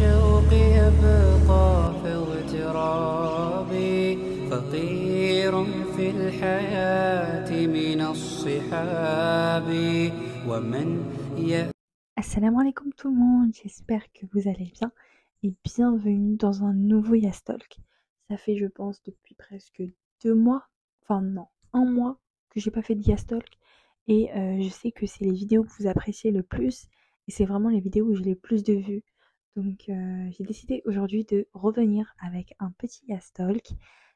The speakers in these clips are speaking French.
الشوق يبقى في اغترابي فقير في الحياة من الصحاب ومن Assalamu alaikum tout le monde, j'espère que vous allez bien et bienvenue dans un nouveau Yastalk. Ça fait je pense depuis presque 2 mois, enfin non, 1 mois que j'ai pas fait de Yastalk et je sais que c'est les vidéos que vous appréciez le plus et c'est vraiment les vidéos où j'ai le plus de vues. Donc j'ai décidé aujourd'hui de revenir avec un petit Yastalk.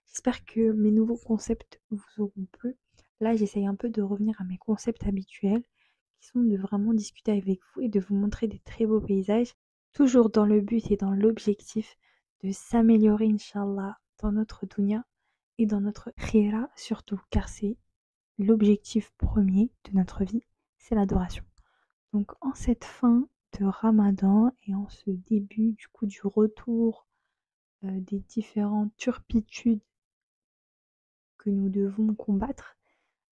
J'espère que mes nouveaux concepts vous auront plu. Là j'essaye un peu de revenir à mes concepts habituels qui sont de vraiment discuter avec vous et de vous montrer des très beaux paysages, toujours dans le but et dans l'objectif de s'améliorer, Inch'Allah, dans notre dunya et dans notre khira surtout, car c'est l'objectif premier de notre vie, c'est l'adoration. Donc en cette fin de Ramadan et en ce début du coup du retour des différentes turpitudes que nous devons combattre,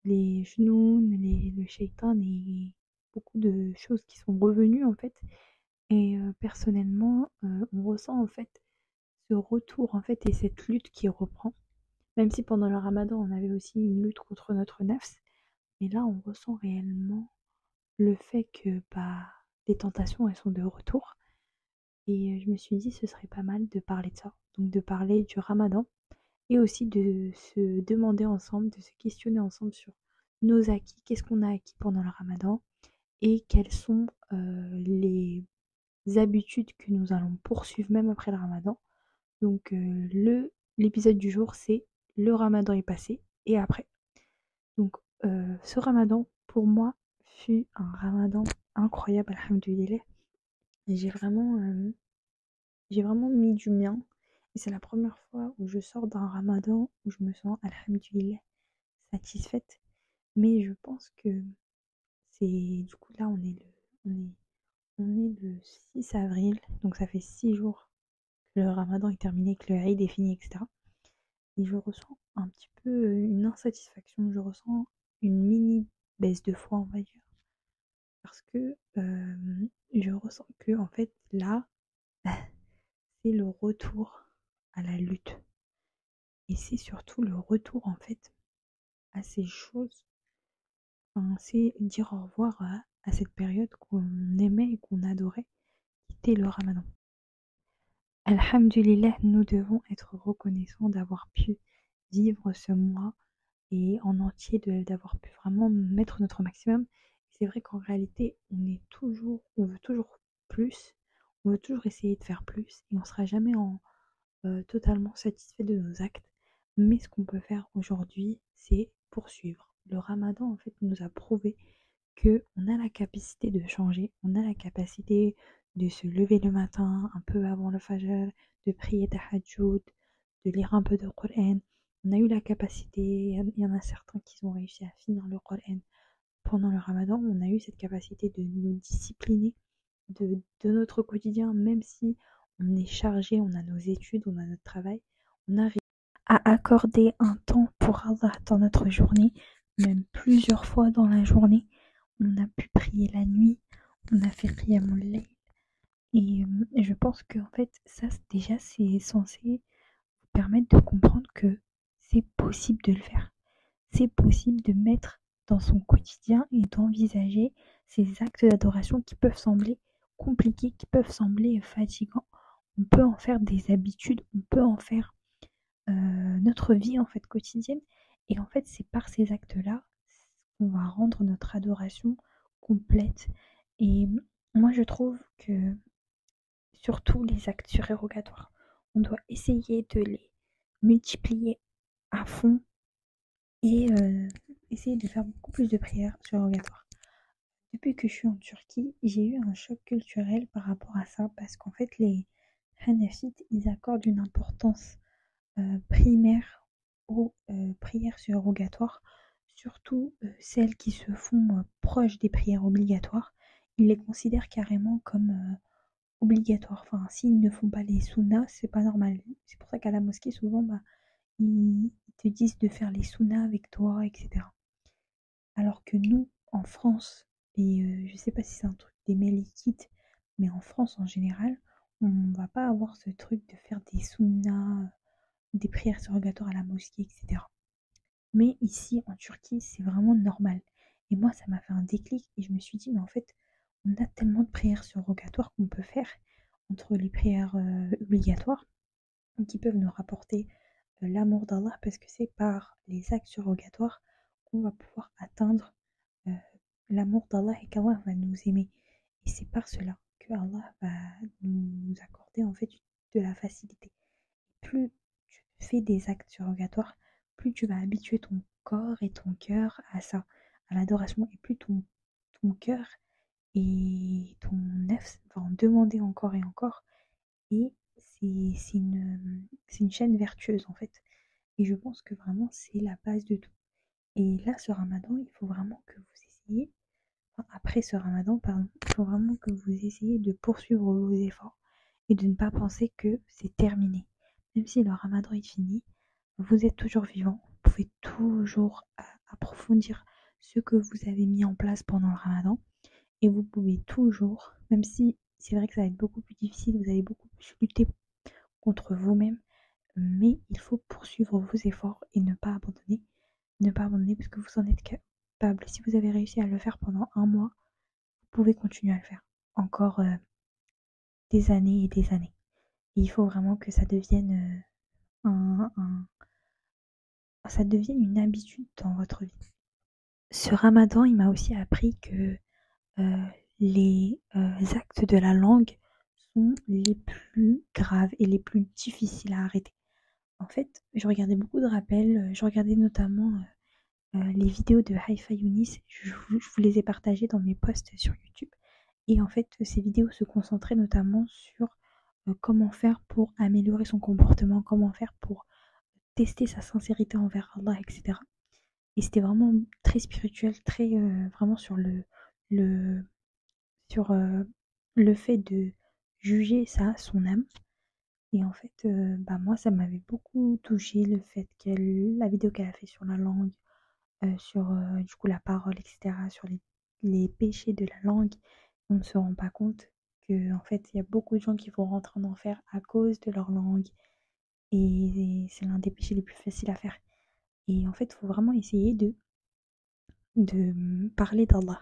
les genoux, le shaitan et beaucoup de choses qui sont revenues en fait. Et personnellement, on ressent en fait ce retour en fait et cette lutte qui reprend. Même si pendant le ramadan, on avait aussi une lutte contre notre nafs, mais là, on ressent réellement le fait que bah, les tentations, elles sont de retour. Et je me suis dit, ce serait pas mal de parler de ça. Donc de parler du ramadan et aussi de se demander ensemble, de se questionner ensemble sur nos acquis, qu'est-ce qu'on a acquis pendant le ramadan et quelles sont les habitudes que nous allons poursuivre même après le ramadan. Donc l'épisode du jour, c'est le ramadan est passé et après. Donc ce ramadan, pour moi, fut un ramadan incroyable, alhamdoulilah. Et j'ai vraiment mis du mien. Et c'est la première fois où je sors d'un ramadan où je me sens, alhamdoulilah, satisfaite. Mais je pense que c'est... Du coup, là, on est le 6 avril. Donc ça fait 6 jours que le ramadan est terminé, que le Eid est fini, etc. Et je ressens un petit peu une insatisfaction. Je ressens une mini baisse de foi, on va dire. Parce que je ressens que, en fait, là, c'est le retour à la lutte. Et c'est surtout le retour, en fait, à ces choses. Enfin, c'est dire au revoir à cette période qu'on aimait et qu'on adorait, qui était le ramadan. Alhamdulillah, nous devons être reconnaissants d'avoir pu vivre ce mois et en entier d'avoir pu vraiment mettre notre maximum. C'est vrai qu'en réalité, on veut toujours plus, on veut toujours essayer de faire plus et on sera jamais totalement satisfait de nos actes. Mais ce qu'on peut faire aujourd'hui, c'est poursuivre. Le ramadan, en fait, nous a prouvé que on a la capacité de changer, on a la capacité de se lever le matin un peu avant le fajr, de prier tahajjud, de lire un peu de Coran. On a eu la capacité, il y en a certains qui ont réussi à finir le Coran pendant le ramadan, on a eu cette capacité de nous discipliner de notre quotidien, même si on est chargé, on a nos études, on a notre travail, on a réussi à accorder un temps pour Allah dans notre journée, même plusieurs fois dans la journée. On a pu prier la nuit, on a fait Qiyamul Layl. Et je pense que en fait, ça déjà, c'est censé vous permettre de comprendre que c'est possible de le faire. C'est possible de mettre dans son quotidien et d'envisager ces actes d'adoration qui peuvent sembler compliqués, qui peuvent sembler fatigants. On peut en faire des habitudes, on peut en faire notre vie en fait quotidienne. Et en fait, c'est par ces actes-là qu'on va rendre notre adoration complète. Et moi, je trouve que surtout les actes surérogatoires, on doit essayer de les multiplier à fond et essayer de faire beaucoup plus de prières surérogatoires. Depuis que je suis en Turquie, j'ai eu un choc culturel par rapport à ça parce qu'en fait, les Hanafites, ils accordent une importance primaire aux prières surérogatoires, surtout celles qui se font proches des prières obligatoires. Ils les considèrent carrément comme obligatoires. Enfin, s'ils ne font pas les sunnas, c'est pas normal. C'est pour ça qu'à la mosquée, souvent, bah, ils te disent de faire les sunnas avec toi, etc. Alors que nous, en France, et je sais pas si c'est un truc des Mélikites, mais en France en général, on va pas avoir ce truc de faire des sunnas, des prières surrogatoires à la mosquée, etc. Mais ici, en Turquie, c'est vraiment normal. Et moi, ça m'a fait un déclic et je me suis dit, mais en fait, on a tellement de prières surrogatoires qu'on peut faire entre les prières obligatoires qui peuvent nous rapporter l'amour d'Allah parce que c'est par les actes surrogatoires qu'on va pouvoir atteindre euh, l'amour d'Allah et qu'Allah va nous aimer. Et c'est par cela que Allah va nous accorder en fait de la facilité. Plus tu fais des actes surrogatoires, plus tu vas habituer ton corps et ton cœur à ça, à l'adoration, et plus ton cœur et ton nefs va en demander encore et encore. Et c'est une chaîne vertueuse en fait. Et je pense que vraiment c'est la base de tout. Et là, ce ramadan, il faut vraiment que vous essayiez, enfin, après ce ramadan, pardon, il faut vraiment que vous essayiez de poursuivre vos efforts et de ne pas penser que c'est terminé. Même si le ramadan est fini, vous êtes toujours vivant, vous pouvez toujours approfondir ce que vous avez mis en place pendant le ramadan et vous pouvez toujours, même si c'est vrai que ça va être beaucoup plus difficile, vous allez beaucoup plus lutter contre vous-même, mais il faut poursuivre vos efforts et ne pas abandonner. Ne pas abandonner parce que vous en êtes capable. Si vous avez réussi à le faire pendant un mois, vous pouvez continuer à le faire encore des années et des années. Et il faut vraiment que ça devienne, ça devienne une habitude dans votre vie. Ce ramadan, il m'a aussi appris que les actes de la langue sont les plus graves et les plus difficiles à arrêter. En fait, je regardais beaucoup de rappels, je regardais notamment les vidéos de Haifa Younis, je vous les ai partagées dans mes posts sur YouTube. Et en fait, ces vidéos se concentraient notamment sur comment faire pour améliorer son comportement, comment faire pour tester sa sincérité envers Allah, etc. Et c'était vraiment très spirituel, très vraiment sur le, sur, le fait de juger ça, son âme. Et en fait, bah moi, ça m'avait beaucoup touché le fait la vidéo qu'elle a fait sur la langue, sur du coup la parole, etc., sur les péchés de la langue. On ne se rend pas compte que en fait, il y a beaucoup de gens qui vont rentrer en enfer à cause de leur langue. Et c'est l'un des péchés les plus faciles à faire. Et en fait, il faut vraiment essayer de parler d'Allah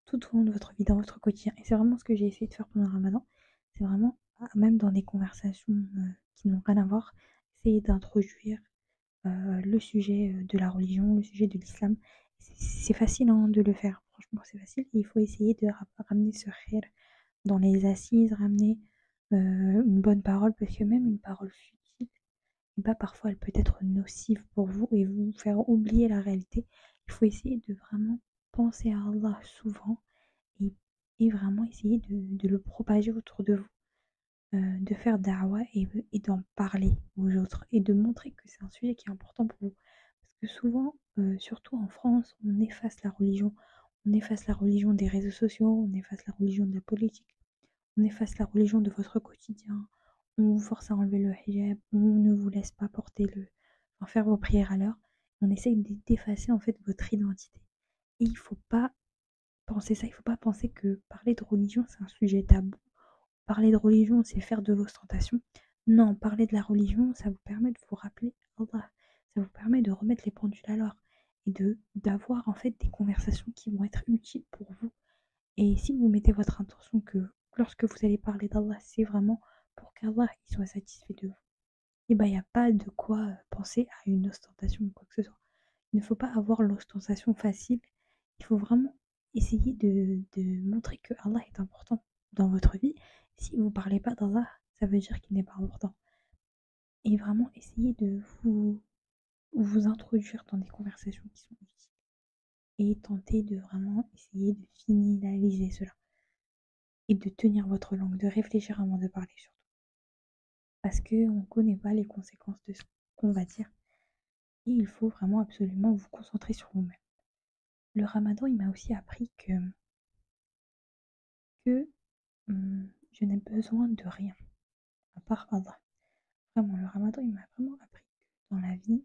tout au long de votre vie, dans votre quotidien. Et c'est vraiment ce que j'ai essayé de faire pendant le ramadan. C'est vraiment, même dans des conversations qui n'ont rien à voir, essayer d'introduire le sujet de la religion, le sujet de l'islam. C'est facile hein, de le faire, franchement c'est facile. Et il faut essayer de ramener ce khir dans les assises, ramener une bonne parole, parce que même une parole futile, bah, parfois elle peut être nocive pour vous et vous faire oublier la réalité. Il faut essayer de vraiment penser à Allah souvent et, et vraiment essayer de le propager autour de vous, de faire da'wah et d'en parler aux autres et de montrer que c'est un sujet qui est important pour vous. Parce que souvent, surtout en France, on efface la religion. On efface la religion des réseaux sociaux, on efface la religion de la politique, on efface la religion de votre quotidien. On vous force à enlever le hijab, on ne vous laisse pas porter enfin, faire vos prières à l'heure. On essaye d'effacer en fait votre identité. Et il faut pas penser ça, il faut pas penser que parler de religion c'est un sujet tabou. Parler de religion, c'est faire de l'ostentation. Non, parler de la religion, ça vous permet de vous rappeler Allah. Ça vous permet de remettre les pendules à l'heure et d'avoir en fait des conversations qui vont être utiles pour vous. Et si vous mettez votre intention que lorsque vous allez parler d'Allah, c'est vraiment pour qu'Allah il soit satisfait de vous, et ben il n'y a pas de quoi penser à une ostentation ou quoi que ce soit. Il ne faut pas avoir l'ostentation facile. Il faut vraiment essayer de montrer que Allah est important dans votre vie. Si vous ne parlez pas d'Allah, ça veut dire qu'il n'est pas important. Et vraiment essayer de vous introduire dans des conversations qui sont utiles. Et tenter de vraiment essayer de finaliser cela. Et de tenir votre langue, de réfléchir avant de parler surtout. Parce qu'on ne connaît pas les conséquences de ce qu'on va dire. Et il faut vraiment absolument vous concentrer sur vous-même. Le ramadan, il m'a aussi appris que je n'ai besoin de rien, à part Allah. Vraiment, le ramadan, il m'a vraiment appris que dans la vie,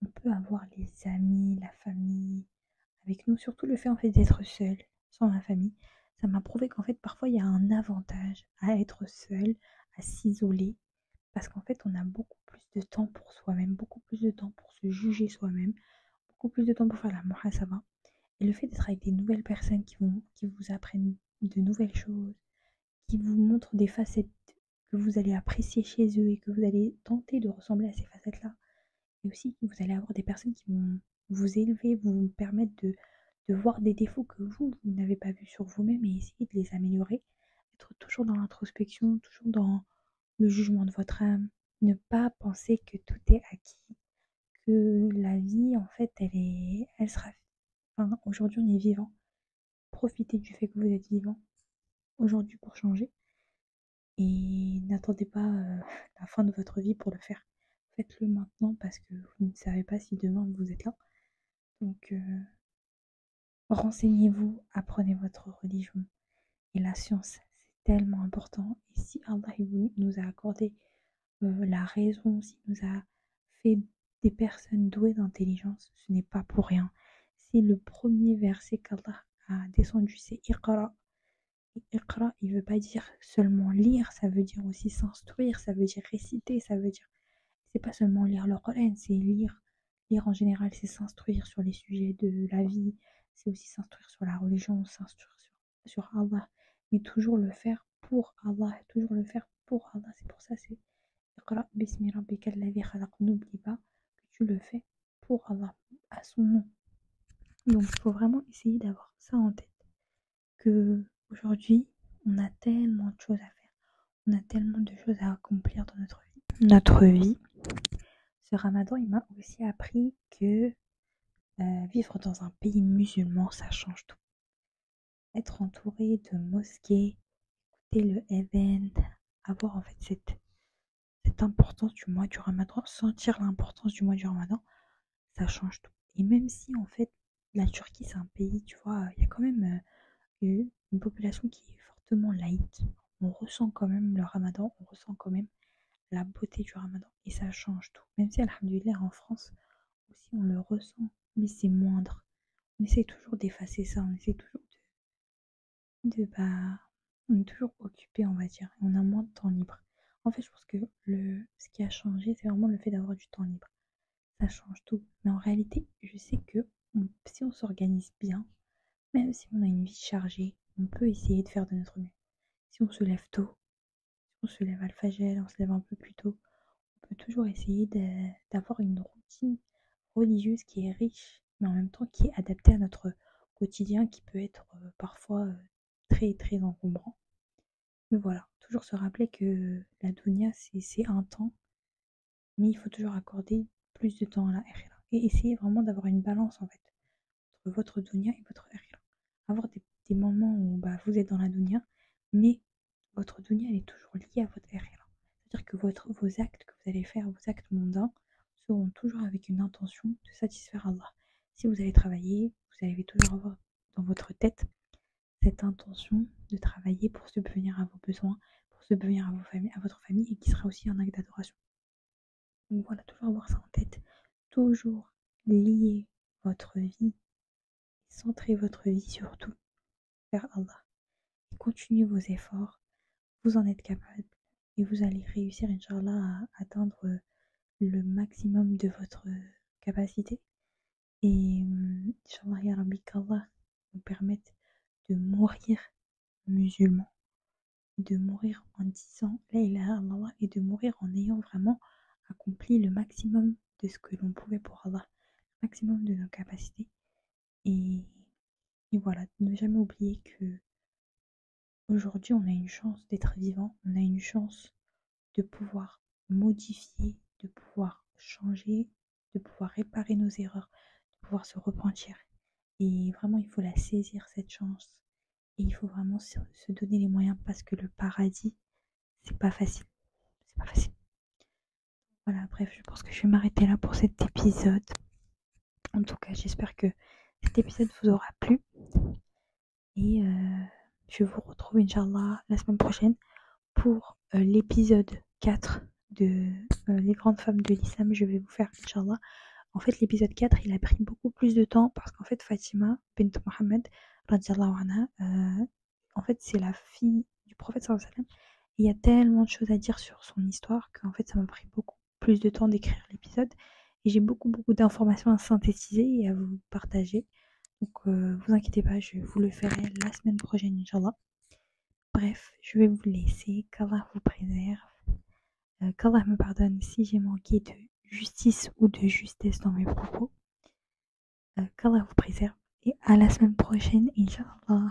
on peut avoir les amis, la famille avec nous. Surtout le fait en fait d'être seul, sans la famille. ça m'a prouvé qu'en fait, parfois, il y a un avantage à être seul, à s'isoler, parce qu'en fait, on a beaucoup plus de temps pour soi-même, beaucoup plus de temps pour se juger soi-même, beaucoup plus de temps pour faire la muhasaba. Et le fait d'être avec des nouvelles personnes qui vous apprennent de nouvelles choses, qui vous montrent des facettes que vous allez apprécier chez eux et que vous allez tenter de ressembler à ces facettes-là. Et aussi, vous allez avoir des personnes qui vont vous élever, vous permettre de voir des défauts que vous n'avez pas vus sur vous-même et essayer de les améliorer. Être toujours dans l'introspection, toujours dans le jugement de votre âme. Ne pas penser que tout est acquis, que la vie, en fait, elle sera. Enfin, aujourd'hui, on est vivant. Profitez du fait que vous êtes vivant aujourd'hui pour changer. Et n'attendez pas la fin de votre vie pour le faire. Faites-le maintenant parce que vous ne savez pas si demain vous êtes là. Donc, renseignez-vous, apprenez votre religion. Et la science, c'est tellement important. Et si Allah nous a accordé la raison, s'il nous a fait des personnes douées d'intelligence, ce n'est pas pour rien. C'est le premier verset qu'Allah a descendu, c'est Iqra. Iqra, il ne veut pas dire seulement lire, ça veut dire aussi s'instruire, ça veut dire réciter, ça veut dire. C'est pas seulement lire le Coran, c'est lire. Lire en général, c'est s'instruire sur les sujets de la vie, c'est aussi s'instruire sur la religion, s'instruire sur Allah, mais toujours le faire pour Allah, toujours le faire pour Allah. C'est pour ça, c'est Iqra bismi rabbika alladhi khalaq. N'oublie pas que tu le fais pour Allah, à son nom. Donc, il faut vraiment essayer d'avoir ça en tête. Que aujourd'hui, on a tellement de choses à faire, on a tellement de choses à accomplir dans notre vie. Notre vie, ce ramadan, il m'a aussi appris que vivre dans un pays musulman, ça change tout. Être entouré de mosquées, écouter le event, avoir en fait cette importance du mois du ramadan, sentir l'importance du mois du ramadan, ça change tout. Et même si en fait la Turquie c'est un pays, tu vois, il y a quand même une population qui est fortement laïque. On ressent quand même le ramadan, on ressent quand même la beauté du ramadan et ça change tout. Même si alhamdoulilah en France aussi on le ressent, mais c'est moindre. On essaie toujours d'effacer ça, on essaie toujours on est toujours occupé on va dire, et on a moins de temps libre. En fait je pense que ce qui a changé c'est vraiment le fait d'avoir du temps libre. Ça change tout. Mais en réalité je sais que si on s'organise bien, même si on a une vie chargée, on peut essayer de faire de notre mieux. Si on se lève tôt, si on se lève al-fajr, on se lève un peu plus tôt, on peut toujours essayer d'avoir une routine religieuse qui est riche, mais en même temps qui est adaptée à notre quotidien qui peut être parfois très très encombrant. Mais voilà, toujours se rappeler que la dunya c'est un temps, mais il faut toujours accorder plus de temps à la akhira. Et essayer vraiment d'avoir une balance en fait entre votre dunya et votre akhira. Avoir des moments où vous êtes dans la dunya, mais votre dunya elle est toujours liée à votre akhira. C'est-à-dire que vos actes que vous allez faire, vos actes mondains, seront toujours avec une intention de satisfaire Allah. Si vous allez travailler, vous allez toujours avoir dans votre tête cette intention de travailler pour subvenir à vos besoins, pour subvenir à votre famille et qui sera aussi un acte d'adoration. Donc voilà, toujours avoir ça en tête. Toujours lier votre vie, centrer votre vie surtout vers Allah. Et continuez vos efforts, vous en êtes capable et vous allez réussir, Inch'Allah, à atteindre le maximum de votre capacité. Et Inch'Allah, Ya Rabbi, qu'Allah nous permette de mourir musulman, de mourir en disant La ilaha illallah et de mourir en ayant vraiment accompli le maximum de ce que l'on pouvait pour Allah, le maximum de nos capacités. Et voilà, ne jamais oublier que aujourd'hui on a une chance d'être vivant, on a une chance de pouvoir modifier, de pouvoir changer, de pouvoir réparer nos erreurs, de pouvoir se repentir. Et vraiment, il faut la saisir, cette chance. Et il faut vraiment se donner les moyens parce que le paradis, c'est pas facile. C'est pas facile. Voilà, bref, je pense que je vais m'arrêter là pour cet épisode. En tout cas, j'espère que cet épisode vous aura plu. Et je vous retrouve, Inch'Allah, la semaine prochaine pour l'épisode 4 de Les grandes femmes de l'islam. Je vais vous faire, Inch'Allah. En fait, l'épisode 4, il a pris beaucoup plus de temps parce qu'en fait, Fatima bint Mohammed, radiallahu anha, en fait, c'est la fille du prophète sallallahu alayhi wa sallam. Et il y a tellement de choses à dire sur son histoire qu'en fait, ça m'a pris beaucoup plus de temps d'écrire l'épisode. Et j'ai beaucoup d'informations à synthétiser et à vous partager. Donc, vous inquiétez pas, je vous le ferai la semaine prochaine, Inch'Allah. Bref, je vais vous laisser. Qu'Allah vous préserve. Qu'Allah me pardonne si j'ai manqué de justice ou de justesse dans mes propos. Qu'Allah vous préserve. Et à la semaine prochaine, Inch'Allah.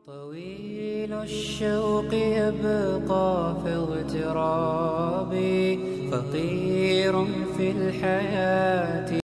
طويل الشوق يبقى في اغترابي، فقير في الحياة